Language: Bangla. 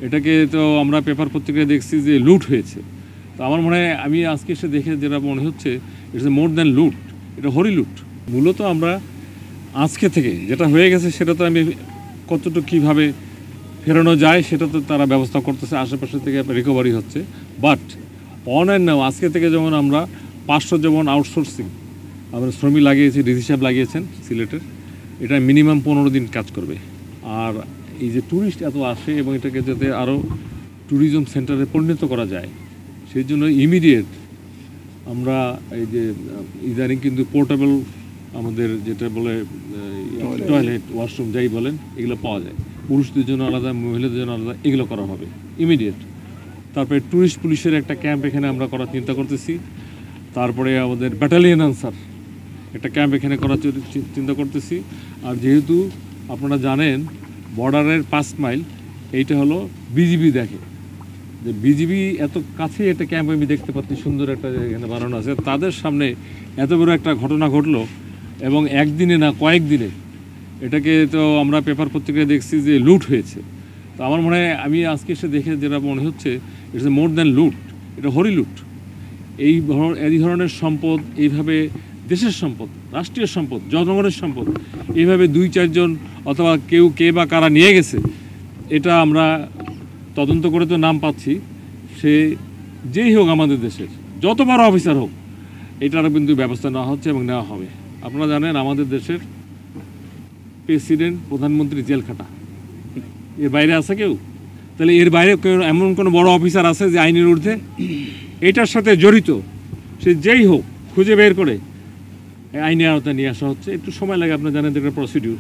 এটাকে তো আমরা পেপার পত্রিকায় দেখছি যে লুট হয়েছে। তো আমার মনে হয় আমি আজকে এসে দেখে যেটা মনে হচ্ছে ইটস এ মোর দ্যান লুট, এটা হরি লুট। মূলত আমরা আজকে থেকে যেটা হয়ে গেছে সেটা তো আমি কতটুকু কীভাবে ফেরানো যায় সেটা তো তারা ব্যবস্থা করতেছে, আশেপাশে থেকে রিকভারি হচ্ছে। বাট অন্যান্য আজকে থেকে যেমন আমরা 500 যেমন আউটসোর্সিং আমরা শ্রমিক লাগিয়েছি, ডিসি সাহেব লাগিয়েছেন সিলেটের, এটা মিনিমাম 15 দিন কাজ করবে। আর এই যে ট্যুরিস্ট এত আসে এবং এটাকে যাতে আরও ট্যুরিজম সেন্টারে পরিণত করা যায় সেই জন্য ইমিডিয়েট আমরা এই যে ইদানিং কিন্তু পোর্টেবল আমাদের যেটা বলে টয়লেট, ওয়াশরুম যাই বলেন এগুলো পাওয়া যায়, পুরুষদের জন্য আলাদা, মহিলাদের জন্য আলাদা, এগুলো করা হবে ইমিডিয়েট। তারপরে ট্যুরিস্ট পুলিশের একটা ক্যাম্প এখানে আমরা করার চিন্তা করতেছি। তারপরে আমাদের ব্যাটালিয়ন আনসার একটা ক্যাম্প এখানে করার চিন্তা করতেছি। আর যেহেতু আপনারা জানেন বর্ডারের 5 মাইল এইটা হলো বিজিবি দেখে, যে বিজিবি এত কাছে একটা ক্যাম্প আমি দেখতে পাচ্ছি, সুন্দর একটা এখানে বানানো আছে, তাদের সামনে এত বড় একটা ঘটনা ঘটলো এবং একদিনে না কয়েকদিনে এটাকে তো আমরা পেপার পত্রিকায় দেখছি যে লুট হয়েছে। তো আমার মনে হয় আমি আজকে এসে দেখে যেটা মনে হচ্ছে ইটস এ মোর দ্যান লুট, এটা হরি লুট। এই ধরনের সম্পদ, এইভাবে দেশের সম্পদ, রাষ্ট্রীয় সম্পদ, জনগণের সম্পদ এইভাবে 2-4 জন অথবা কে বা কারা নিয়ে গেছে, এটা আমরা তদন্ত করে তো নাম পাচ্ছি, সে যেই হোক আমাদের দেশের যত বড় অফিসার হোক এটারও কিন্তু ব্যবস্থা নেওয়া হচ্ছে এবং নেওয়া হবে। আপনারা জানেন আমাদের দেশের প্রেসিডেন্ট, প্রধানমন্ত্রী জেল খাটা, এর বাইরে আছে কেউ? তাহলে এর বাইরে এমন কোনো বড় অফিসার আছে যে আইনের ঊর্ধ্বে এটার সাথে জড়িত, সে যেই হোক খুঁজে বের করে আইনের আওতায় নিয়ে আসা হচ্ছে। একটু সময় লাগে, আপনারা জানেন একটা প্রসিডিউর।